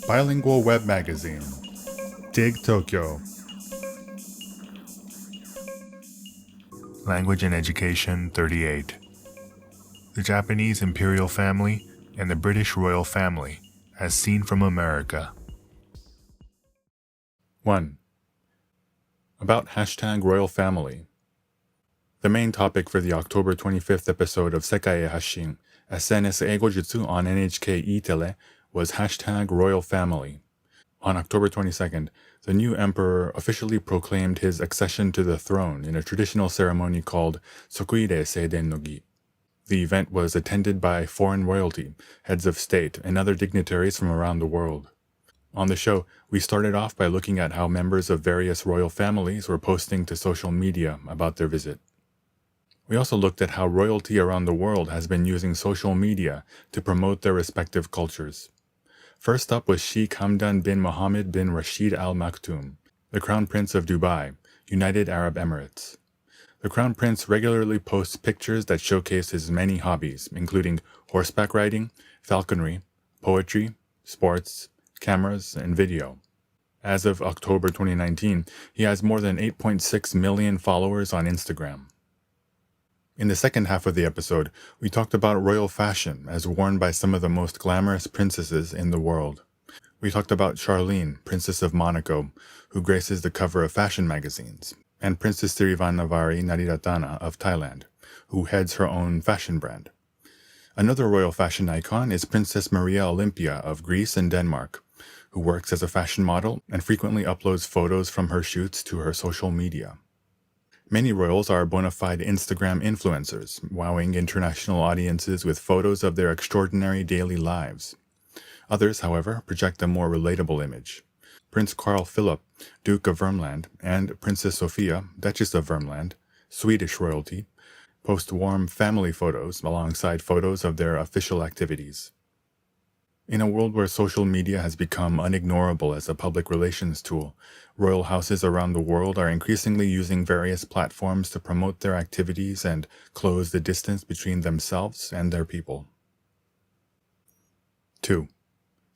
Bilingual Web Magazine. Dig Tokyo. Language and Education 38. The Japanese Imperial family and the British royal family, as seen from America. 1. About #RoyalFamily. The main topic for the October 25th episode of Sekai Hashin, SNS Eigojutsu on NHK E-Tele, was #RoyalFamily. On October 22nd, the new emperor officially proclaimed his accession to the throne in a traditional ceremony called Sokuire Seiden no Gi. The event was attended by foreign royalty, heads of state, and other dignitaries from around the world. On the show, we started off by looking at how members of various royal families were posting to social media about their visit. We also looked at how royalty around the world has been using social media to promote their respective cultures. First up was Sheikh Hamdan bin Mohammed bin Rashid Al Maktoum, the Crown Prince of Dubai, United Arab Emirates. The Crown Prince regularly posts pictures that showcase his many hobbies, including horseback riding, falconry, poetry, sports, cameras, and video. As of October 2019, he has more than 8.6 million followers on Instagram. In the second half of the episode, we talked about royal fashion as worn by some of the most glamorous princesses in the world. We talked about Charlene, Princess of Monaco, who graces the cover of fashion magazines, and Princess Sirivannavari Nariratana of Thailand, who heads her own fashion brand. Another royal fashion icon is Princess Maria Olympia of Greece and Denmark, who works as a fashion model and frequently uploads photos from her shoots to her social media. Many royals are bona fide Instagram influencers, wowing international audiences with photos of their extraordinary daily lives. Others, however, project a more relatable image. Prince Carl Philip, Duke of Vermland, and Princess Sophia, Duchess of Vermland, Swedish royalty, post warm family photos alongside photos of their official activities. In a world where social media has become unignorable as a public relations tool, royal houses around the world are increasingly using various platforms to promote their activities and close the distance between themselves and their people. 2.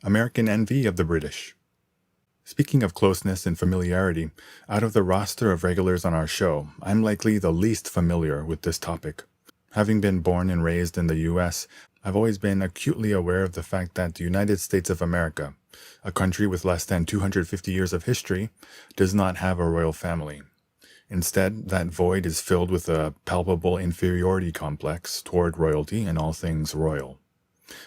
American envy of the British. Speaking of closeness and familiarity, out of the roster of regulars on our show, I'm likely the least familiar with this topic. Having been born and raised in the U.S., I've always been acutely aware of the fact that the United States of America, a country with less than 250 years of history, does not have a royal family. Instead, that void is filled with a palpable inferiority complex toward royalty and all things royal.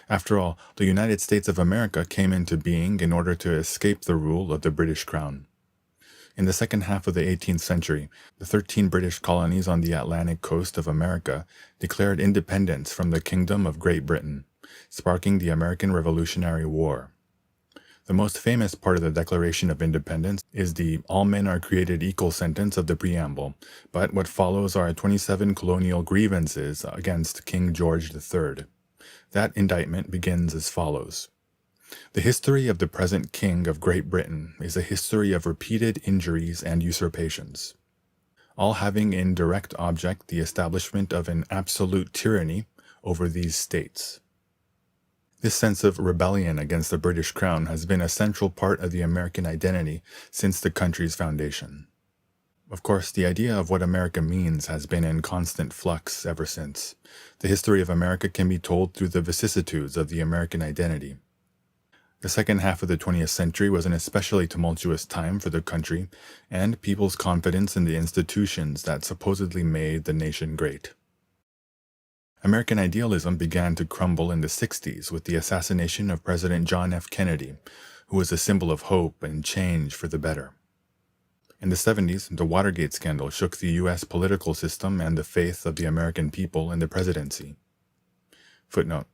After all, the United States of America came into being in order to escape the rule of the British Crown. In the second half of the 18th century, the 13 British colonies on the Atlantic coast of America declared independence from the Kingdom of Great Britain, sparking the American Revolutionary War. The most famous part of the Declaration of Independence is the "all men are created equal" sentence of the preamble, but what follows are 27 colonial grievances against King George III. That indictment begins as follows. The history of the present King of Great Britain is a history of repeated injuries and usurpations, all having in direct object the establishment of an absolute tyranny over these states. This sense of rebellion against the British Crown has been a central part of the American identity since the country's foundation. Of course, the idea of what America means has been in constant flux ever since. The history of America can be told through the vicissitudes of the American identity. The second half of the 20th century was an especially tumultuous time for the country and people's confidence in the institutions that supposedly made the nation great. American idealism began to crumble in the 60s with the assassination of President John F. Kennedy, who was a symbol of hope and change for the better. In the 70s, the Watergate scandal shook the U.S. political system and the faith of the American people in the presidency. Footnote.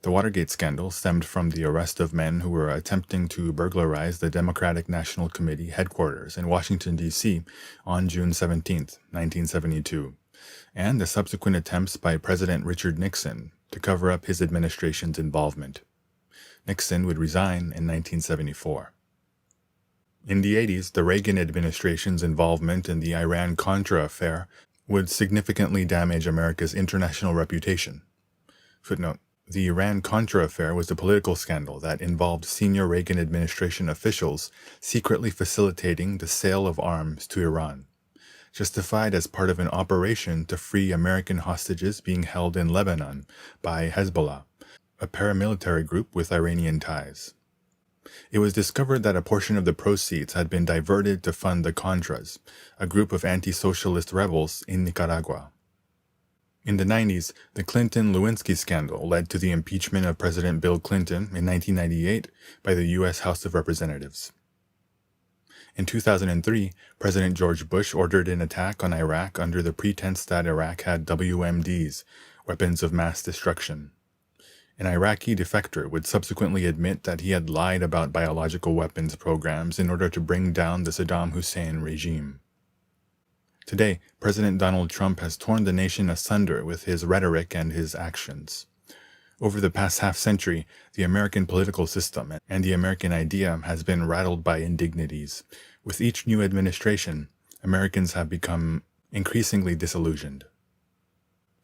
The Watergate scandal stemmed from the arrest of men who were attempting to burglarize the Democratic National Committee headquarters in Washington, D.C. on June 17, 1972, and the subsequent attempts by President Richard Nixon to cover up his administration's involvement. Nixon would resign in 1974. In the 80s, the Reagan administration's involvement in the Iran-Contra affair would significantly damage America's international reputation. Footnote. The Iran-Contra affair was a political scandal that involved senior Reagan administration officials secretly facilitating the sale of arms to Iran, justified as part of an operation to free American hostages being held in Lebanon by Hezbollah, a paramilitary group with Iranian ties. It was discovered that a portion of the proceeds had been diverted to fund the Contras, a group of anti-socialist rebels in Nicaragua. In the 90s, the Clinton-Lewinsky scandal led to the impeachment of President Bill Clinton in 1998 by the U.S. House of Representatives. In 2003, President George Bush ordered an attack on Iraq under the pretense that Iraq had WMDs, weapons of mass destruction. An Iraqi defector would subsequently admit that he had lied about biological weapons programs in order to bring down the Saddam Hussein regime. Today, President Donald Trump has torn the nation asunder with his rhetoric and his actions. Over the past half-century, the American political system and the American idea has been rattled by indignities. With each new administration, Americans have become increasingly disillusioned.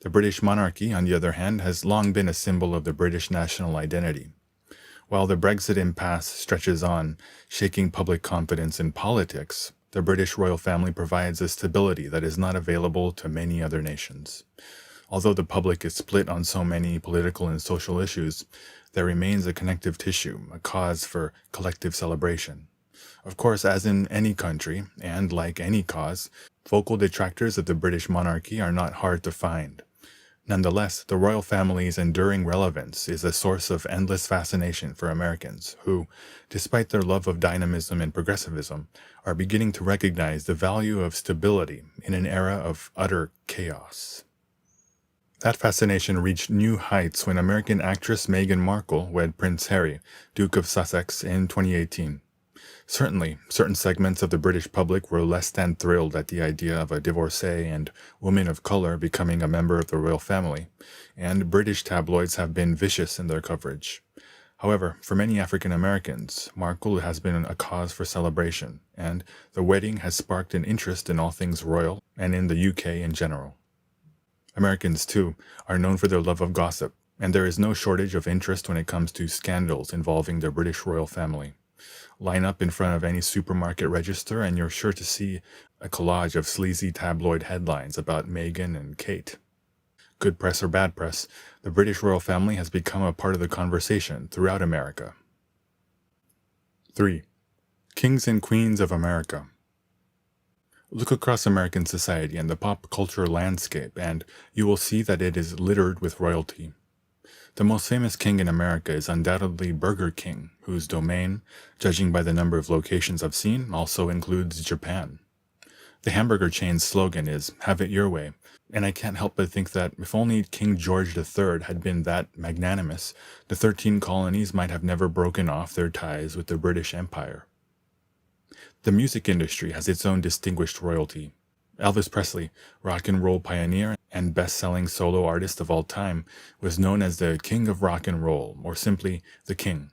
The British monarchy, on the other hand, has long been a symbol of the British national identity. While the Brexit impasse stretches on, shaking public confidence in politics, the British royal family provides a stability that is not available to many other nations. Although the public is split on so many political and social issues, there remains a connective tissue, a cause for collective celebration. Of course, as in any country, and like any cause, vocal detractors of the British monarchy are not hard to find. Nonetheless, the royal family's enduring relevance is a source of endless fascination for Americans who, despite their love of dynamism and progressivism, are beginning to recognize the value of stability in an era of utter chaos. That fascination reached new heights when American actress Meghan Markle wed Prince Harry, Duke of Sussex, in 2018. Certainly, certain segments of the British public were less than thrilled at the idea of a divorcee and woman of color becoming a member of the royal family, and British tabloids have been vicious in their coverage. However, for many African Americans, Markle has been a cause for celebration, and the wedding has sparked an interest in all things royal and in the UK in general. Americans, too, are known for their love of gossip, and there is no shortage of interest when it comes to scandals involving the British royal family. Line up in front of any supermarket register and you're sure to see a collage of sleazy tabloid headlines about Meghan and Kate. Good press or bad press, the British royal family has become a part of the conversation throughout America. 3. Kings and Queens of America. Look across American society and the pop culture landscape, and you will see that it is littered with royalty. The most famous king in America is undoubtedly Burger King, whose domain, judging by the number of locations I've seen, also includes Japan. The hamburger chain's slogan is, "Have it your way," and I can't help but think that if only King George III had been that magnanimous, the 13 colonies might have never broken off their ties with the British Empire. The music industry has its own distinguished royalty. Elvis Presley, rock and roll pioneer and best-selling solo artist of all time, was known as the King of Rock and Roll, or simply the King.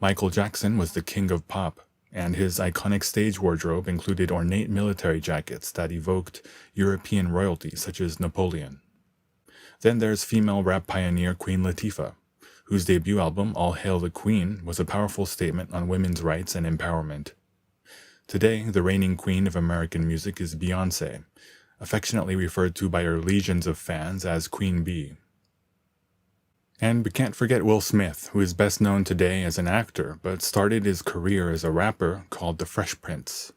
Michael Jackson was the King of Pop, and his iconic stage wardrobe included ornate military jackets that evoked European royalty such as Napoleon. Then there's female rap pioneer Queen Latifah, whose debut album, All Hail the Queen, was a powerful statement on women's rights and empowerment. Today, the reigning queen of American music is Beyoncé, affectionately referred to by her legions of fans as Queen Bee. And we can't forget Will Smith, who is best known today as an actor, but started his career as a rapper called the Fresh Prince.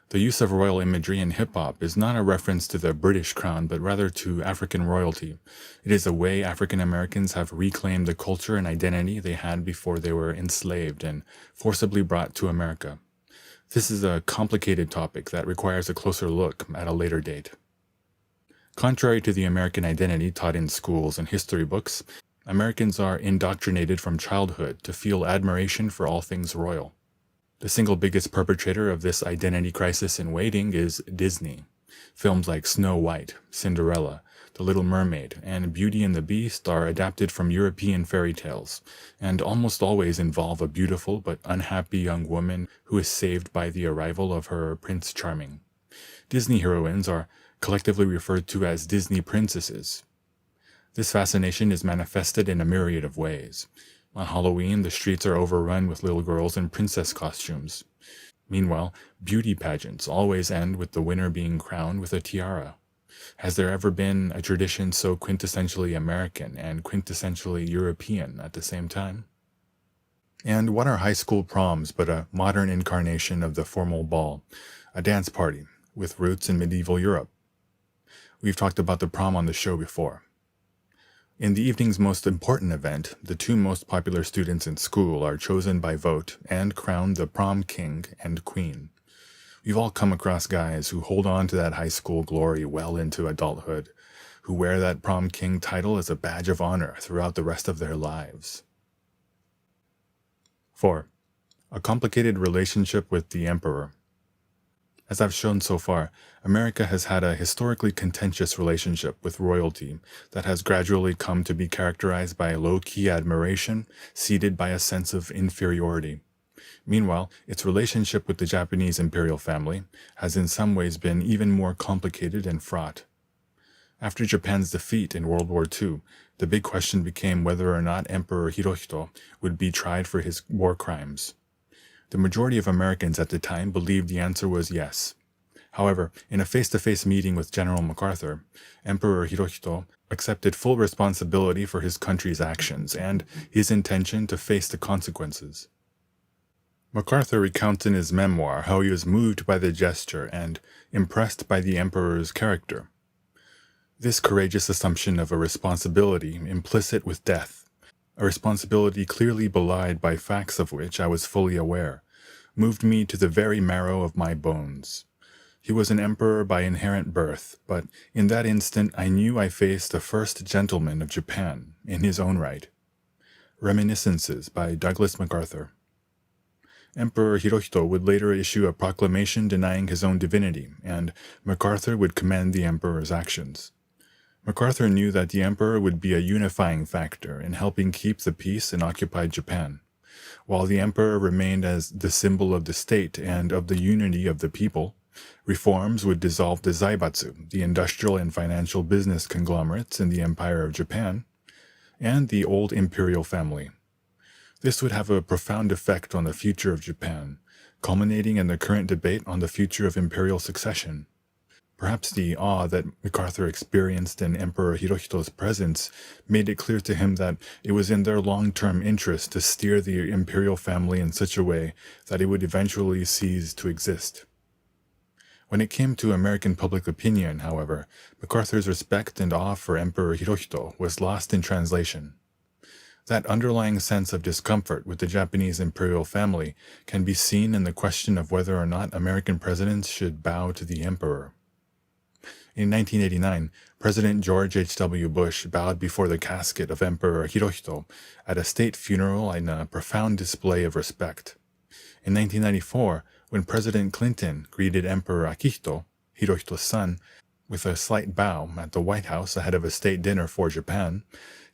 The use of royal imagery in hip-hop is not a reference to the British crown, but rather to African royalty. It is a way African Americans have reclaimed the culture and identity they had before they were enslaved and forcibly brought to America. This is a complicated topic that requires a closer look at a later date. Contrary to the American identity taught in schools and history books, Americans are indoctrinated from childhood to feel admiration for all things royal. The single biggest perpetrator of this identity crisis in waiting is Disney. Films like Snow White, Cinderella, The Little Mermaid, and Beauty and the Beast are adapted from European fairy tales, and almost always involve a beautiful but unhappy young woman who is saved by the arrival of her Prince Charming. Disney heroines are collectively referred to as Disney princesses. This fascination is manifested in a myriad of ways. On Halloween, the streets are overrun with little girls in princess costumes. Meanwhile, beauty pageants always end with the winner being crowned with a tiara. Has there ever been a tradition so quintessentially American and quintessentially European at the same time? And what are high school proms but a modern incarnation of the formal ball, a dance party with roots in medieval Europe? We've talked about the prom on the show before. In the evening's most important event, the two most popular students in school are chosen by vote and crowned the prom king and queen. We've all come across guys who hold on to that high school glory well into adulthood, who wear that prom king title as a badge of honor throughout the rest of their lives. 4. A complicated relationship with the emperor. As I've shown so far, America has had a historically contentious relationship with royalty that has gradually come to be characterized by low-key admiration, seeded by a sense of inferiority. Meanwhile, its relationship with the Japanese imperial family has in some ways been even more complicated and fraught. After Japan's defeat in World War II, the big question became whether or not Emperor Hirohito would be tried for his war crimes. The majority of Americans at the time believed the answer was yes. However, in a face-to-face meeting with General MacArthur, Emperor Hirohito accepted full responsibility for his country's actions and his intention to face the consequences. MacArthur recounts in his memoir how he was moved by the gesture and impressed by the emperor's character. This courageous assumption of a responsibility implicit with death, a responsibility clearly belied by facts of which I was fully aware, moved me to the very marrow of my bones. He was an emperor by inherent birth, but in that instant I knew I faced the first gentleman of Japan, in his own right. Reminiscences by Douglas MacArthur. Emperor Hirohito would later issue a proclamation denying his own divinity, and MacArthur would commend the emperor's actions. MacArthur knew that the emperor would be a unifying factor in helping keep the peace in occupied Japan. While the emperor remained as the symbol of the state and of the unity of the people, reforms would dissolve the zaibatsu, the industrial and financial business conglomerates in the Empire of Japan, and the old imperial family. This would have a profound effect on the future of Japan, culminating in the current debate on the future of imperial succession. Perhaps the awe that MacArthur experienced in Emperor Hirohito's presence made it clear to him that it was in their long-term interest to steer the imperial family in such a way that it would eventually cease to exist. When it came to American public opinion, however, MacArthur's respect and awe for Emperor Hirohito was lost in translation. That underlying sense of discomfort with the Japanese imperial family can be seen in the question of whether or not American presidents should bow to the emperor. In 1989, President George H.W. Bush bowed before the casket of Emperor Hirohito at a state funeral in a profound display of respect. In 1994, when President Clinton greeted Emperor Akihito, Hirohito's son, with a slight bow at the White House ahead of a state dinner for Japan,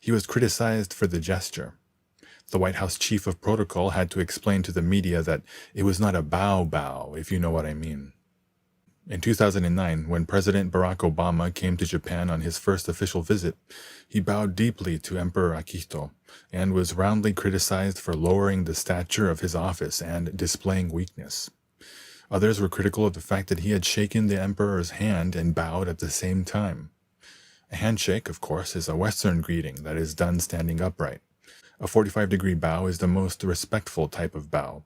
he was criticized for the gesture. The White House chief of protocol had to explain to the media that it was not a bow, if you know what I mean. In 2009, when President Barack Obama came to Japan on his first official visit, he bowed deeply to Emperor Akihito and was roundly criticized for lowering the stature of his office and displaying weakness. Others were critical of the fact that he had shaken the emperor's hand and bowed at the same time. A handshake, of course, is a Western greeting that is done standing upright. A 45-degree bow is the most respectful type of bow,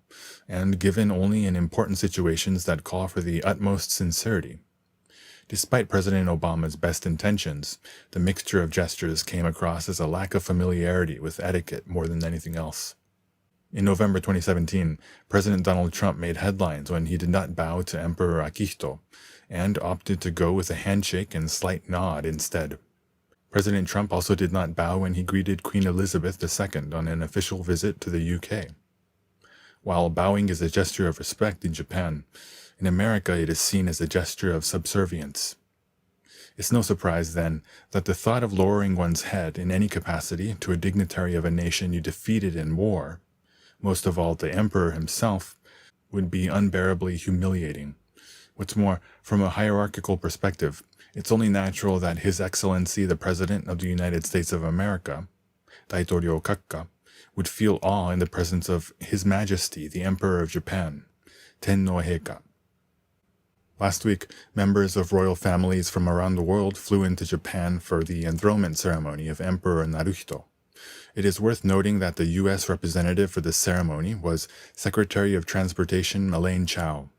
and given only in important situations that call for the utmost sincerity. Despite President Obama's best intentions, the mixture of gestures came across as a lack of familiarity with etiquette more than anything else. In November 2017, President Donald Trump made headlines when he did not bow to Emperor Akihito, and opted to go with a handshake and slight nod instead. President Trump also did not bow when he greeted Queen Elizabeth II on an official visit to the UK. While bowing is a gesture of respect in Japan, in America it is seen as a gesture of subservience. It's no surprise, then, that the thought of lowering one's head in any capacity to a dignitary of a nation you defeated in war, most of all the emperor himself, would be unbearably humiliating. What's more, from a hierarchical perspective, it's only natural that His Excellency the President of the United States of America, Daitoryou Kakka, would feel awe in the presence of His Majesty the Emperor of Japan, Tenno Heika. Last week, members of royal families from around the world flew into Japan for the enthronement ceremony of Emperor Naruhito. It is worth noting that the U.S. representative for this ceremony was Secretary of Transportation Elaine Chao.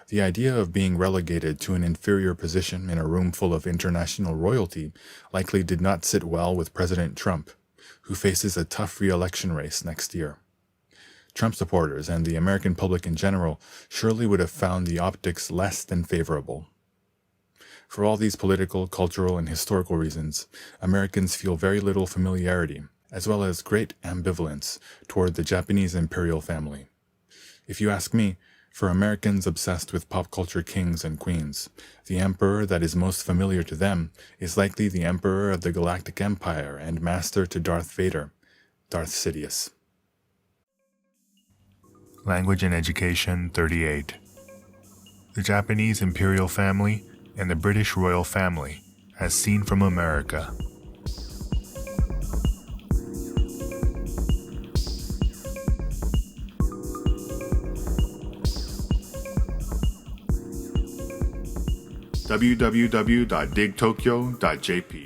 The idea of being relegated to an inferior position in a room full of international royalty likely did not sit well with President Trump, who faces a tough re-election race next year. Trump supporters and the American public in general surely would have found the optics less than favorable. For all these political, cultural, and historical reasons, Americans feel very little familiarity, as well as great ambivalence toward the Japanese imperial family. If you ask me, for Americans obsessed with pop culture kings and queens, the emperor that is most familiar to them is likely the emperor of the Galactic Empire and master to Darth Vader, Darth Sidious. Language and Education 38. The Japanese imperial family and the British royal family, as seen from America. www.digtokyo.jp